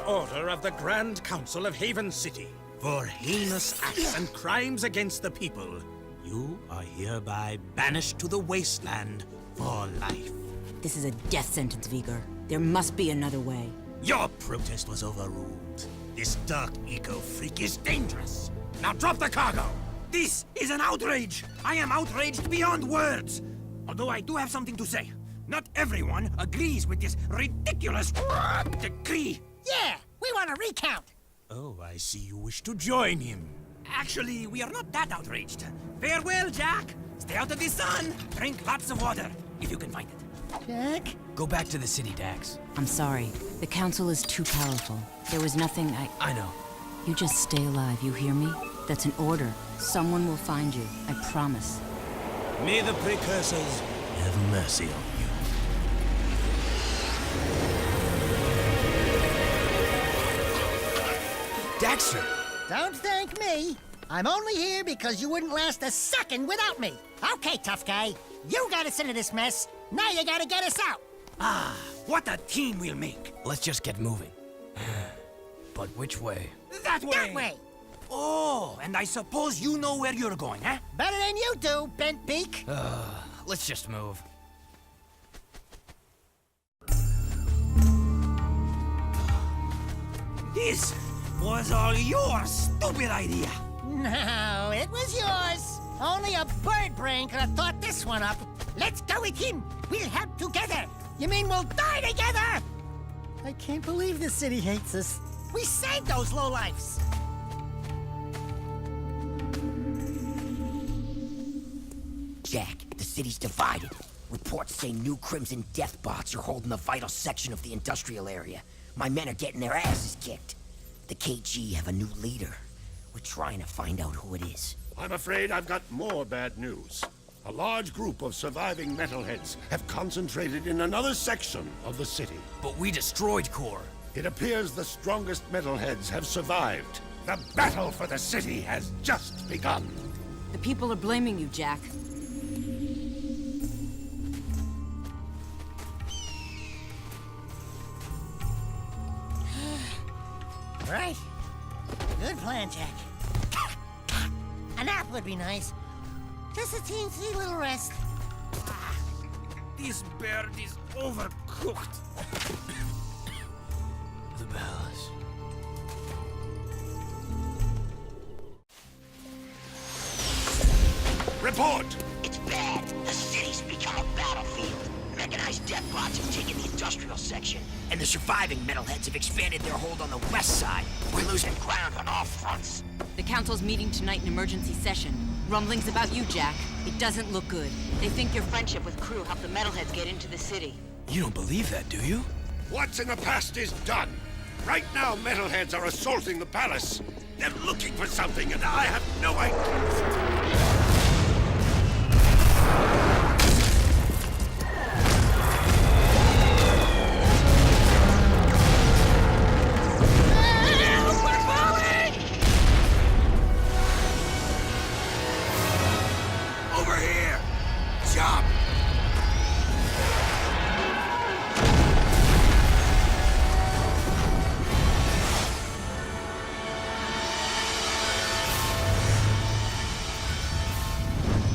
order of the Grand Council of Haven City, for heinous acts and crimes against the people, you are hereby banished to the wasteland for life. This is a death sentence, Vigor. There must be another way. Your protest was overruled. This dark eco-freak is dangerous. Now drop the cargo! This is an outrage! I am outraged beyond words! Although I do have something to say. Not everyone agrees with this ridiculous decree. Yeah, we want a recount. Oh, I see you wish to join him. Actually, we are not that outraged. Farewell, Jack. Stay out of the sun. Drink lots of water, if you can find it. Jack? Go back to the city, Dax. I'm sorry. The council is too powerful. There was nothing I know. You just stay alive, you hear me? That's an order. Someone will find you, I promise. May the precursors have mercy on you. Daxter! Don't thank me. I'm only here because you wouldn't last a second without me. Okay, tough guy. You got us into this mess. Now you gotta get us out. Ah, what a team we'll make. Let's just get moving. But which way? That way! That way. Oh, and I suppose you know where you're going, huh? Better than you do, bent beak. Let's just move. This was all your stupid idea. No, it was yours. Only a bird brain could have thought this one up. Let's go with him. We'll help together. You mean we'll die together? I can't believe the city hates us. We saved those lowlifes. Jack, the city's divided. Reports say new Crimson Death bots are holding the vital section of the industrial area. My men are getting their asses kicked. The KG have a new leader. We're trying to find out who it is. I'm afraid I've got more bad news. A large group of surviving metalheads have concentrated in another section of the city. But we destroyed Core. It appears the strongest metalheads have survived. The battle for the city has just begun. The people are blaming you, Jack. Right. Good plan, Jack. A nap would be nice. Just a teensy little rest. This bird is overcooked. The palace. Report! It's bad. The city's become a battlefield. Mechanized death bots have taken the industrial section, and the surviving metalheads have expanded their hold on the west side. We're losing ground on all fronts. The council's meeting tonight in emergency session. Rumblings about you, Jack. It doesn't look good. They think your friendship with Crew helped the metalheads get into the city. You don't believe that, do you? What's in the past is done. Right now, metalheads are assaulting the palace. They're looking for something, and I have no idea.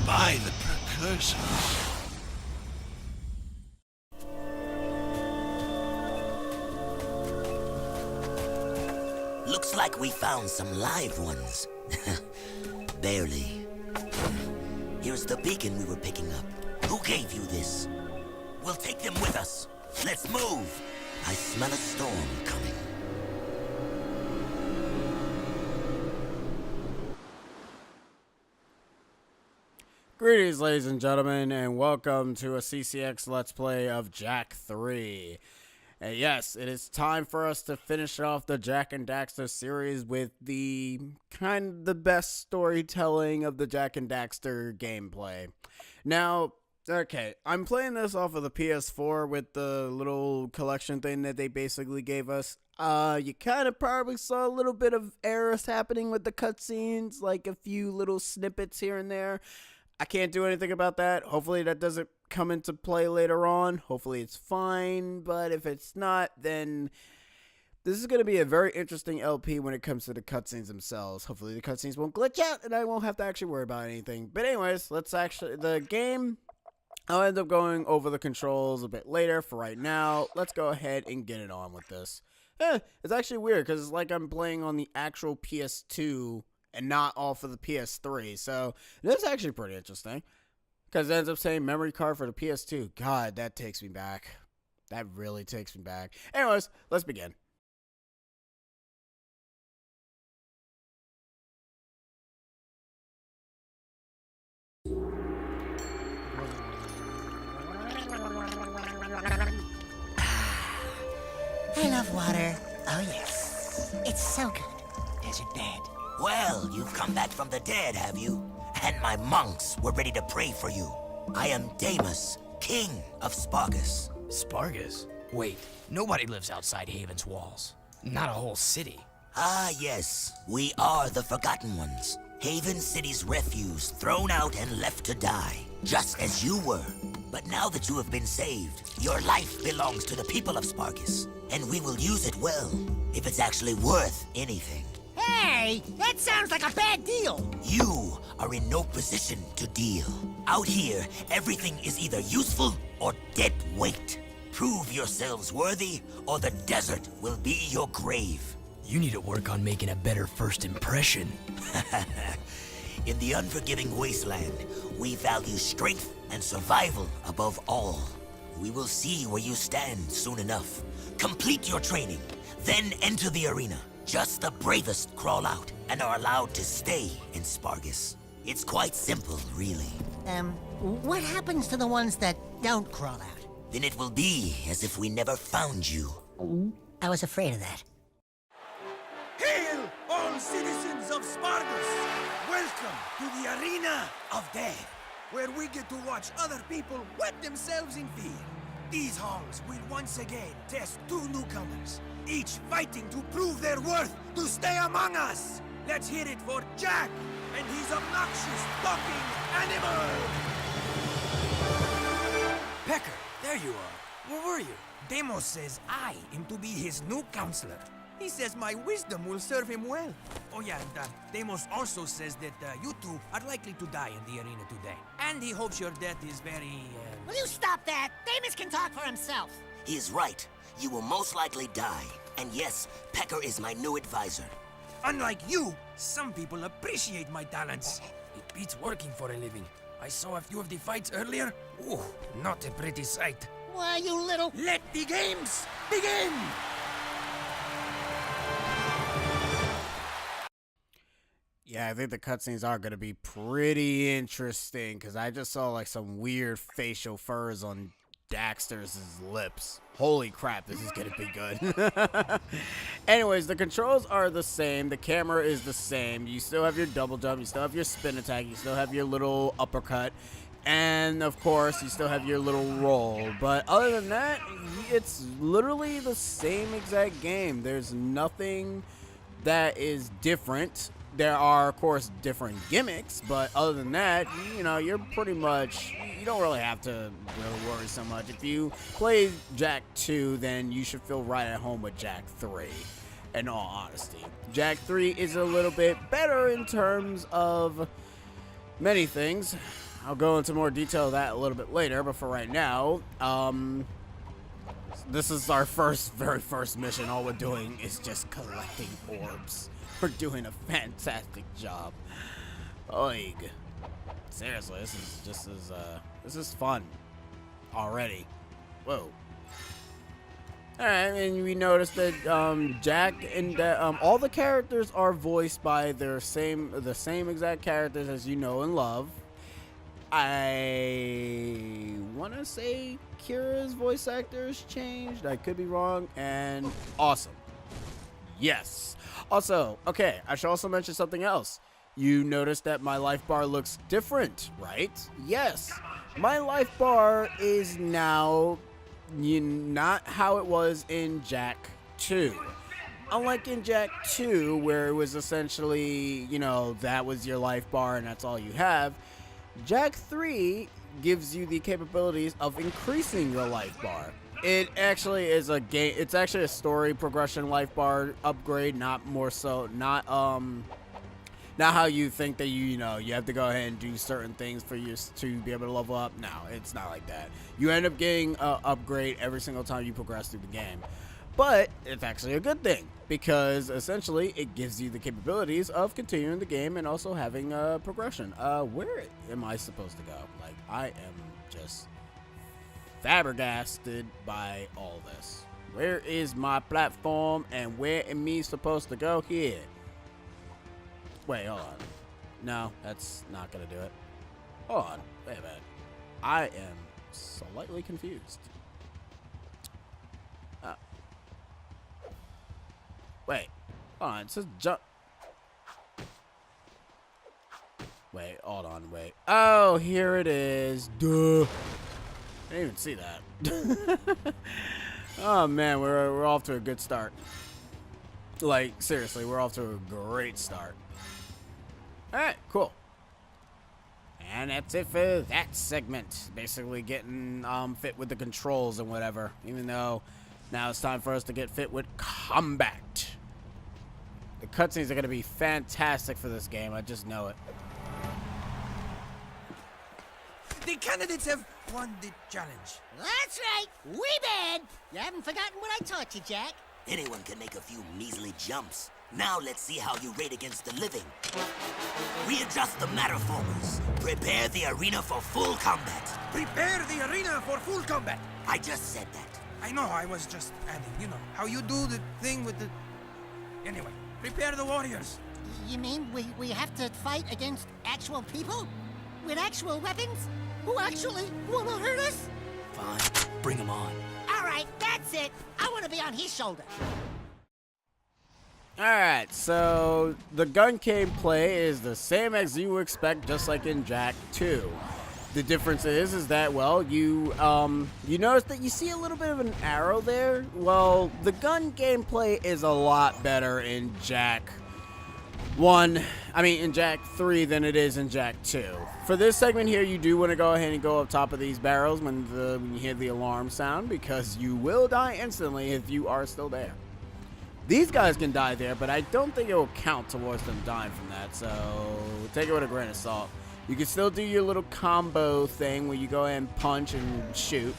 By the precursors. Looks like we found some live ones. Barely. Here's the beacon we were picking up. Who gave you this? We'll take them with us. Let's move. I smell a storm coming. Greetings, ladies and gentlemen, and welcome to a CCX Let's Play of Jak 3. And yes, it is time for us to finish off the Jak Daxter series with the the best storytelling of the Jak Daxter gameplay. Now, okay, I'm playing this off of the PS4 with the little collection thing that they basically gave us. You kind of probably saw a little bit of errors happening with the cutscenes, like a few little snippets here and there. I can't do anything about that. Hopefully that doesn't come into play later on. Hopefully it's fine, but if it's not, then This is going to be a very interesting LP when it comes to the cutscenes themselves. Hopefully the cutscenes won't glitch out and I won't have to actually worry about anything. But anyways, the game, I'll end up going over the controls a bit later. For right now, let's go ahead and get it on with this. It's actually weird because it's like I'm playing on the actual PS2 and not all for the PS3. So this is actually pretty interesting because it ends up saying memory card for the PS2. God, that takes me back. That really takes me back. Anyways, let's begin. I love water. Oh, yes. It's so good. Is it bad? Well, you've come back from the dead, have you? And my monks were ready to pray for you. I am Damus, king of Spargus. Spargus? Wait, nobody lives outside Haven's walls. Not a whole city. Ah, yes. We are the Forgotten Ones. Haven City's refuse, thrown out and left to die. Just as you were. But now that you have been saved, your life belongs to the people of Spargus. And we will use it well, if it's actually worth anything. Hey, that sounds like a bad deal. You are in no position to deal. Out here, everything is either useful or dead weight. Prove yourselves worthy, or the desert will be your grave. You need to work on making a better first impression. In the unforgiving wasteland, we value strength and survival above all. We will see where you stand soon enough. Complete your training, then enter the arena. Just the bravest crawl out and are allowed to stay in Spargus. It's quite simple, really. What happens to the ones that don't crawl out? Then it will be as if we never found you. I was afraid of that. Hail, all citizens of Spargus! Welcome to the Arena of Death, where we get to watch other people wet themselves in fear. These halls will once again test two newcomers, each fighting to prove their worth to stay among us. Let's hear it for Jak and his obnoxious talking animal! Pecker, there you are. Where were you? Demos says I am to be his new counselor. He says my wisdom will serve him well. Oh yeah, and Demos also says that you two are likely to die in the arena today. And he hopes your death is very, Will you stop that? Damus can talk for himself. He is right. You will most likely die. And yes, Pecker is my new advisor. Unlike you, some people appreciate my talents. It beats working for a living. I saw a few of the fights earlier. Ooh, not a pretty sight. Why, you little... Let the games begin! Yeah, I think the cutscenes are going to be pretty interesting because I just saw like some weird facial furs on Daxter's lips. Holy crap, this is going to be good. Anyways, the controls are the same. The camera is the same. You still have your double jump. You still have your spin attack. You still have your little uppercut. And, of course, you still have your little roll. But other than that, it's literally the same exact game. There's nothing that is different. There are, of course, different gimmicks, but other than that, you know, you're pretty much, you don't really have to really worry so much. If you play Jak 2, then you should feel right at home with Jak 3, in all honesty. Jak 3 is a little bit better in terms of many things. I'll go into more detail of that a little bit later, but for right now, this is our very first mission. All we're doing is just collecting orbs. We're doing a fantastic job. Oig. Seriously, this is fun already. Whoa. Alright, and we noticed that Jak and all the characters are voiced by the same exact characters as you know and love. I want to say Kira's voice actor has changed. I could be wrong. And awesome. Yes. Also, okay, I should also mention something else. You notice that my life bar looks different, right? Yes. My life bar is now not how it was in Jak 2. Unlike in Jak 2, where it was essentially, you know, that was your life bar and that's all you have, Jak 3 gives you the capabilities of increasing your life bar. It actually is a game. It's actually a story progression life bar upgrade, not more so, not how you think that you have to go ahead and do certain things for you to be able to level up. No, it's not like that. You end up getting an upgrade every single time you progress through the game. But it's actually a good thing because essentially it gives you the capabilities of continuing the game and also having a progression. Where am I supposed to go? Like, I am just flabbergasted by all this. Where is my platform and where am I supposed to go here? Wait, hold on. No, that's not gonna do it. Hold on. Wait a minute. I am slightly confused. Wait. Hold on. It says jump. Wait, hold on. Wait. Oh, here it is. Duh. I didn't even see that. Oh, man. We're off to a good start. Like, seriously, we're off to a great start. Alright, cool. And that's it for that segment. Basically getting fit with the controls and whatever. Even though now it's time for us to get fit with combat. The cutscenes are going to be fantastic for this game. I just know it. The candidates have won the challenge. That's right. We bad. You haven't forgotten what I taught you, Jack. Anyone can make a few measly jumps. Now let's see how you rate against the living. Readjust the matterformers. Prepare the arena for full combat. Prepare the arena for full combat. I just said that. I know, I was just adding, how you do the thing with the... Anyway, prepare the warriors. You mean we have to fight against actual people? With actual weapons? Who actually want to hurt us? Fine, bring them on. All right, that's it. I want to be on his shoulder. Alright, so the gun gameplay is the same as you would expect, just like in Jak 2. The difference is that, well, you notice that you see a little bit of an arrow there. Well, the gun gameplay is a lot better in Jak 3 than it is in Jak 2. For this segment here, you do want to go ahead and go up top of these barrels when you hear the alarm sound, because you will die instantly if you are still there. These guys can die there, but I don't think it will count towards them dying from that, so take it with a grain of salt. You can still do your little combo thing where you go ahead and punch and shoot,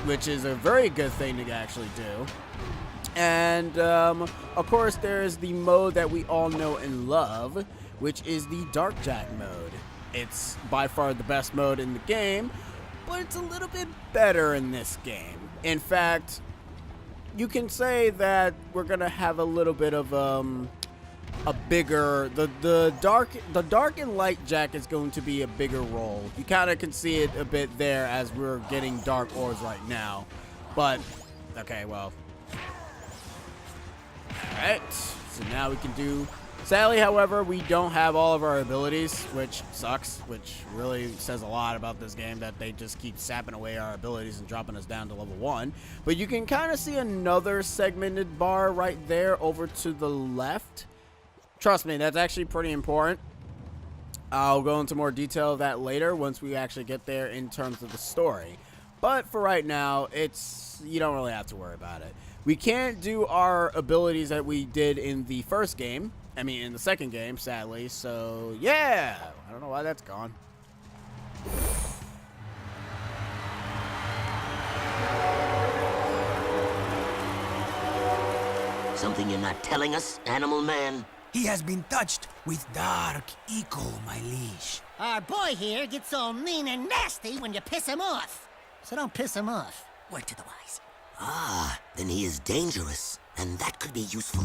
which is a very good thing to actually do. And, of course, there is the mode that we all know and love, which is the Dark Jak mode. It's by far the best mode in the game, but it's a little bit better in this game. In fact, you can say that we're gonna have a little bit of a bigger the dark and light Jak is going to be a bigger role. You kind of can see it a bit there as we're getting dark ores right now. But okay, well, all right. So now we can do. Sadly, however, we don't have all of our abilities, which sucks, which really says a lot about this game, that they just keep sapping away our abilities and dropping us down to level 1. But you can kind of see another segmented bar right there over to the left. Trust me, that's actually pretty important. I'll go into more detail of that later once we actually get there in terms of the story. But for right now, you don't really have to worry about it. We can't do our abilities that we did in the first game. In the second game, sadly. So, yeah. I don't know why that's gone. Something you're not telling us, Animal Man? He has been touched with dark eco, my liege. Our boy here gets all mean and nasty when you piss him off. So don't piss him off. Word to the wise. Ah, then he is dangerous, and that could be useful.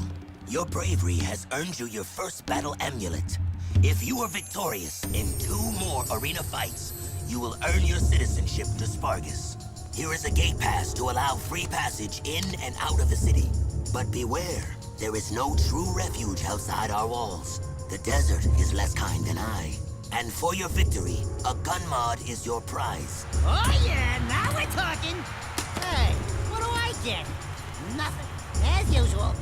Your bravery has earned you your first battle amulet. If you are victorious in 2 more arena fights, you will earn your citizenship to Spargus. Here is a gate pass to allow free passage in and out of the city. But beware, there is no true refuge outside our walls. The desert is less kind than I. And for your victory, a gun mod is your prize. Oh yeah, now we're talking. Hey, what do I get? Nothing, as usual.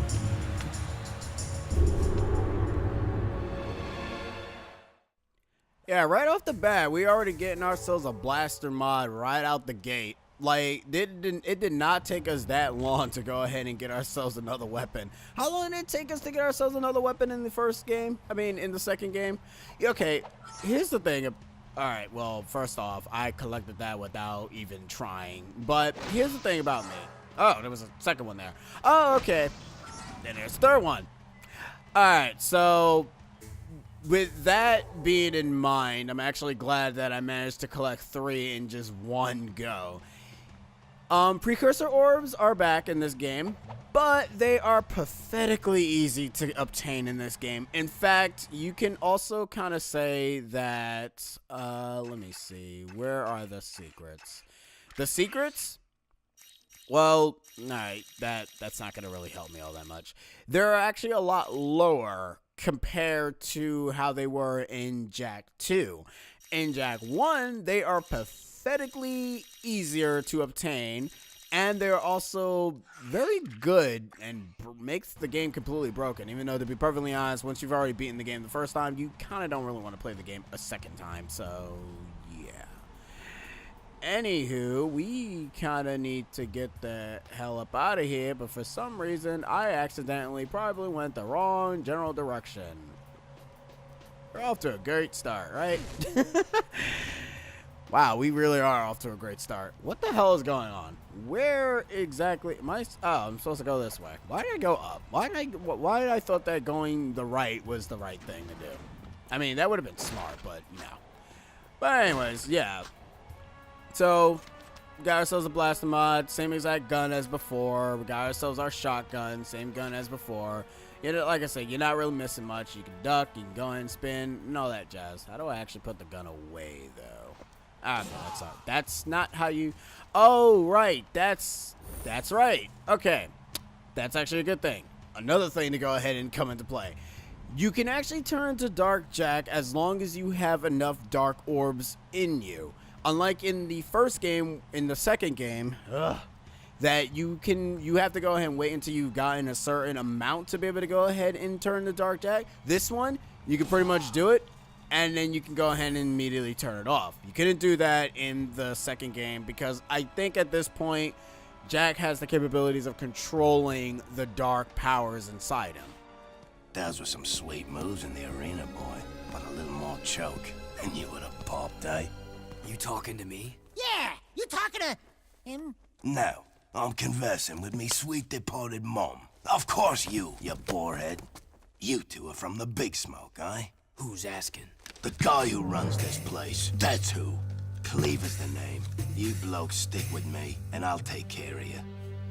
Yeah, right off the bat, we already getting ourselves a blaster mod right out the gate. Like, it did not take us that long to go ahead and get ourselves another weapon. How long did it take us to get ourselves another weapon in the first game? I mean, in the second game? Okay, here's the thing. Alright, well, first off, I collected that without even trying. But here's the thing about me. Oh, there was a second one there. Oh, okay. Then there's a third one. Alright, so with that being in mind, I'm actually glad that I managed to collect 3 in just one go. Precursor orbs are back in this game, but they are pathetically easy to obtain in this game. In fact, you can also kind of say that, let me see, where are the secrets? The secrets? Well, alright, that's not going to really help me all that much. They're actually a lot lower compared to how they were in Jak 2. In Jak 1, they are pathetically easier to obtain, and they're also very good and makes the game completely broken. Even though, to be perfectly honest, once you've already beaten the game the first time, you kind of don't really want to play the game a second time, so yeah. Anywho, we kind of need to get the hell up out of here, but for some reason, I accidentally probably went the wrong general direction. We're off to a great start, right? Wow, we really are off to a great start. What the hell is going on? Where exactly am I? Oh, I'm supposed to go this way. Why did I go up? Why did I thought that going the right was the right thing to do? I mean, that would have been smart, but no. But anyways, yeah. So, we got ourselves a blaster mod, same exact gun as before. We got ourselves our shotgun, same gun as before. You know, like I said, you're not really missing much. You can duck, you can go ahead and spin, and all that jazz. How do I actually put the gun away, though? Ah, no, that's not how you... Oh, right. That's right. Okay. That's actually a good thing. Another thing to go ahead and come into play. You can actually turn to Dark Jak as long as you have enough dark orbs in you. Unlike in the first game, in the second game, that you have to go ahead and wait until you've gotten a certain amount to be able to go ahead and turn to Dark Jak. This one, you can pretty much do it, and then you can go ahead and immediately turn it off. You couldn't do that in the second game because I think at this point, Jak has the capabilities of controlling the dark powers inside him. Those were some sweet moves in the arena, boy. But a little more choke, and you would have popped, eh? You talking to me? Yeah, you talking to him? No, I'm conversing with me sweet departed mom. Of course you borehead. You two are from the Big Smoke, eh? Who's asking? The guy who runs this place, that's who. Cleaver's the name. You blokes stick with me, and I'll take care of you.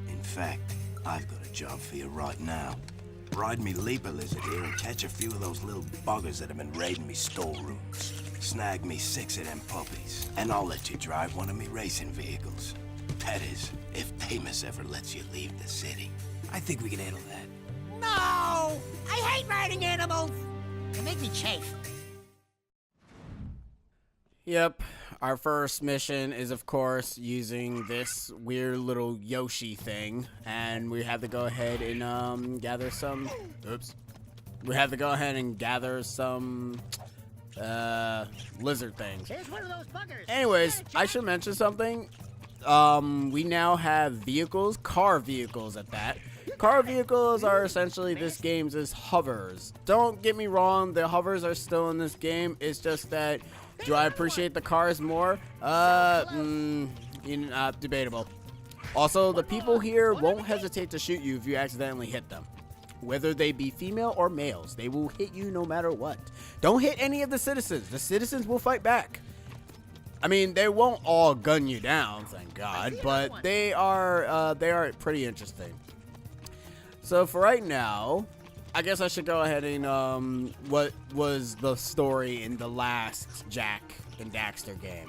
In fact, I've got a job for you right now. Ride me leaper lizard here and catch a few of those little buggers that have been raiding me storerooms. Snag me 6 of them puppies, and I'll let you drive one of me racing vehicles. That is, if Damus ever lets you leave the city. I think we can handle that. No! I hate riding animals! They make me chafe. Yep, our first mission is, of course, using this weird little Yoshi thing, and we have to go ahead and gather some... Oops. We have to go ahead and gather some lizard things. Here's one of those buggers. Anyways, I should mention something. We now have vehicles, car vehicles at that. Car vehicles are essentially this game's hovers. Don't get me wrong, the hovers are still in this game. It's just that, do I appreciate the cars more? Debatable. Also, the people here won't hesitate to shoot you if you accidentally hit them. Whether they be female or males, they will hit you no matter what. Don't hit any of the citizens. The citizens will fight back. I mean, they won't all gun you down, thank God, but they are pretty interesting. So for right now, I guess I should go ahead and what was the story in the last Jak and Daxter game.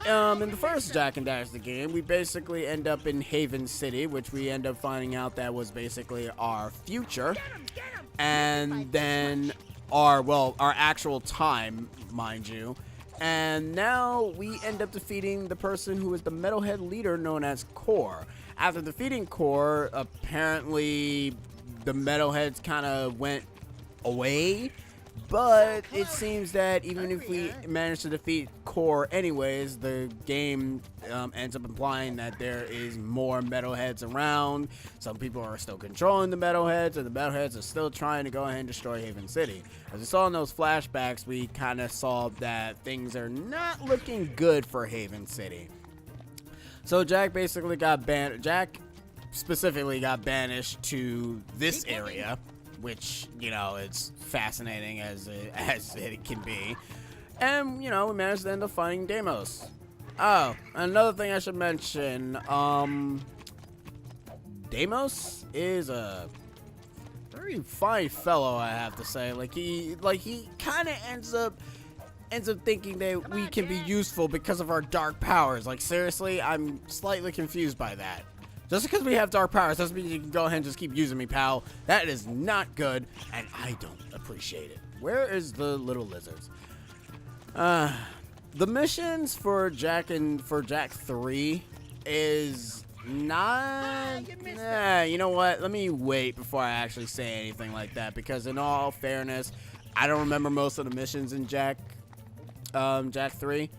In the first Jak and Daxter game, we basically end up in Haven City, which we end up finding out that was basically our future, and then our actual time, mind you. And now we end up defeating the person who is the metalhead leader known as Core. After defeating Core, apparently the metalheads kind of went away But it seems that even if we manage to defeat Core anyways, the game ends up implying that there is more metalheads around. Some people are still controlling the metalheads, and the metalheads are still trying to go ahead and destroy Haven City. As we saw in those flashbacks, we kind of saw that things are not looking good for Haven City. So Jack basically got banned. Jack specifically got banished to this area, which, you know, it's fascinating as it can be. And, you know, we managed to end up finding Deimos. Oh, another thing I should mention, Deimos is a very fine fellow, I have to say. He kind of ends up thinking that we can be useful because of our dark powers. Like, seriously, I'm slightly confused by that. Just because we have dark powers doesn't mean you can go ahead and just keep using me, pal. That is not good, and I don't appreciate it. Where is the little lizards? The missions for Jack 3 is not... you know what? Let me wait before I actually say anything like that, because in all fairness, I don't remember most of the missions in Jak 3.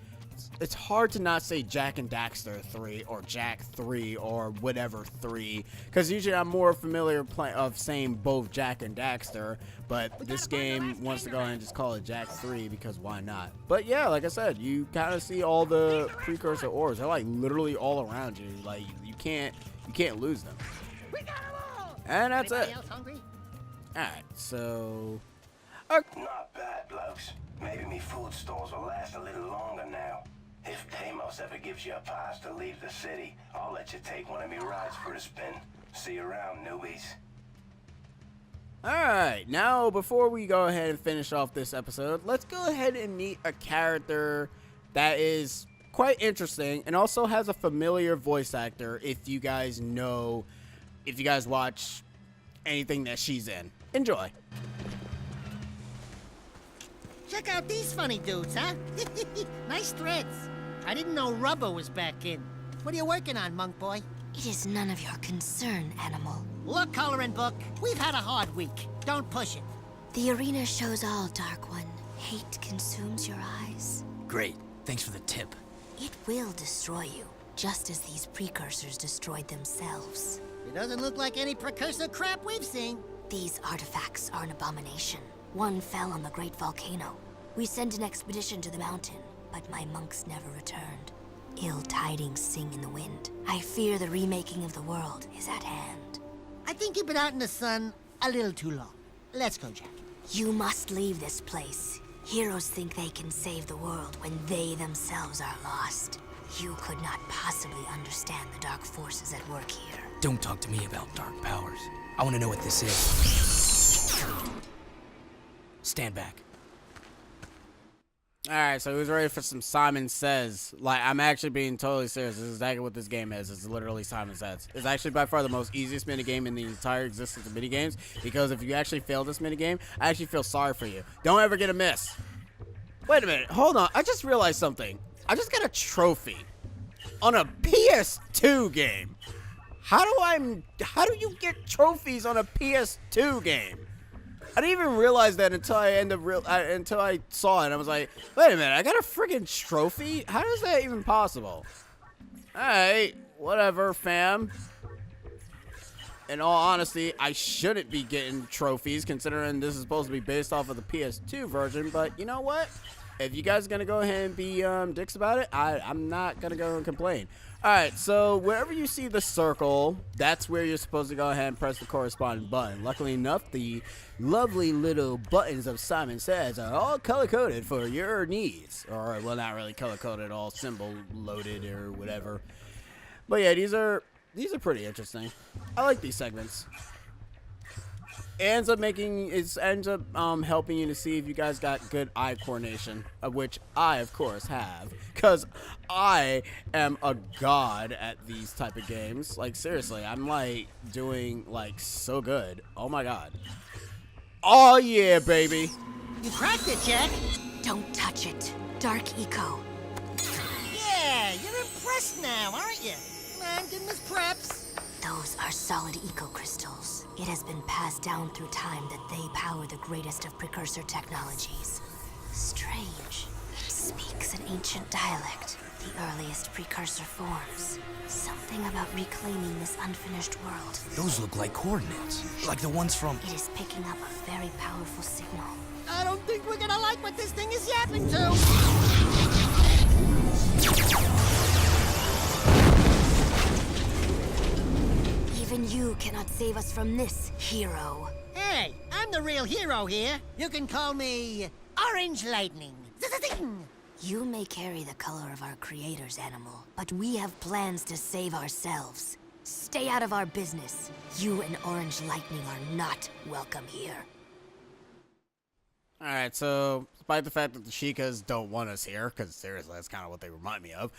It's hard to not say Jak and Daxter 3 or Jak 3 or whatever 3, because usually I'm more familiar of saying both Jak and Daxter, but this game wants to go ahead and just call it Jak 3 because why not? But yeah, like I said, you kind of see all the precursor ores. They're like literally all around you. Like you can't lose them. And that's it. Alright, so Not bad, blokes. Maybe me food stores will last a little longer now. If Deimos ever gives you a pass to leave the city, I'll let you take one of me rides for a spin. See you around, newbies. Alright, now before we go ahead and finish off this episode, let's go ahead and meet a character that is quite interesting and also has a familiar voice actor if you guys watch anything that she's in. Enjoy. Check out these funny dudes, huh? Nice threads. I didn't know rubber was back in. What are you working on, monk boy? It is none of your concern, animal. Look, coloring book, we've had a hard week. Don't push it. The arena shows all, Dark One. Hate consumes your eyes. Great. Thanks for the tip. It will destroy you, just as these precursors destroyed themselves. It doesn't look like any precursor crap we've seen. These artifacts are an abomination. One fell on the great volcano. We sent an expedition to the mountain, but my monks never returned. Ill tidings sing in the wind. I fear the remaking of the world is at hand. I think you've been out in the sun a little too long. Let's go, Jack. You must leave this place. Heroes think they can save the world when they themselves are lost. You could not possibly understand the dark forces at work here. Don't talk to me about dark powers. I want to know what this is. Stand back. Alright, so who's ready for some Simon Says? Like, I'm actually being totally serious. This is exactly what this game is. It's literally Simon Says. It's actually by far the most easiest minigame in the entire existence of minigames, because if you actually fail this minigame, I actually feel sorry for you. Don't ever get a miss. Wait a minute. Hold on. I just realized something. I just got a trophy on a PS2 game. How do you get trophies on a PS2 game? I didn't even realize that until I saw it. I was like, wait a minute, I got a friggin' trophy? How is that even possible? Alright, whatever, fam. In all honesty, I shouldn't be getting trophies considering this is supposed to be based off of the PS2 version, but you know what? If you guys are going to go ahead and be dicks about it, I'm not going to go and complain. Alright, so wherever you see the circle, that's where you're supposed to go ahead and press the corresponding button. Luckily enough, the lovely little buttons of Simon Says are all color-coded for your needs. Or, well, not really color-coded, all symbol-loaded or whatever. But yeah, these are pretty interesting. I like these segments. It ends up helping you to see if you guys got good eye coordination, of which I, of course, have, because I am a god at these type of games. Like, seriously, I'm, like, doing, like, so good. Oh, my God. Oh, yeah, baby. You cracked it, Jack. Don't touch it. Dark Eco. Yeah, you're impressed now, aren't you? Come on, give him his preps. The Those are solid eco-crystals. It has been passed down through time that they power the greatest of precursor technologies. Strange. It speaks an ancient dialect, the earliest precursor forms. Something about reclaiming this unfinished world. Those look like coordinates, like the ones from... It is picking up a very powerful signal. I don't think we're gonna like what this thing is yapping to. Even you cannot save us from this, hero. Hey, I'm the real hero here. You can call me Orange Lightning. Zing! You may carry the color of our creator's animal, but we have plans to save ourselves. Stay out of our business. You and Orange Lightning are not welcome here. Alright, so, despite the fact that the Chicas don't want us here, because seriously, that's kind of what they remind me of,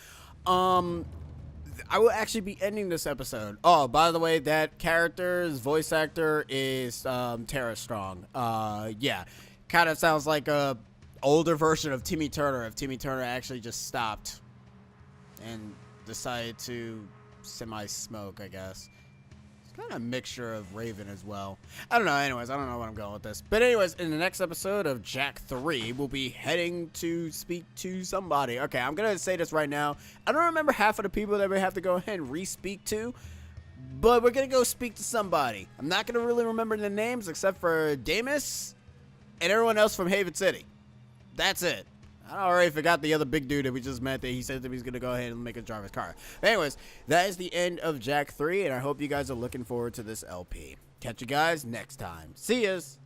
I will actually be ending this episode. Oh, by the way, that character's voice actor is, Tara Strong. Yeah, kind of sounds like a older version of Timmy Turner, if Timmy Turner actually just stopped and decided to semi-smoke, I guess. It's kind of a mixture of Raven as well. I don't know. Anyways, I don't know where I'm going with this. But anyways, in the next episode of Jak 3, we'll be heading to speak to somebody. Okay, I'm going to say this right now. I don't remember half of the people that we have to go ahead and re-speak to, but we're going to go speak to somebody. I'm not going to really remember the names except for Damus and everyone else from Haven City. That's it. I already forgot the other big dude that we just met that he said that he's going to go ahead and make us drive his car. But anyways, that is the end of Jak 3, and I hope you guys are looking forward to this LP. Catch you guys next time. See yas!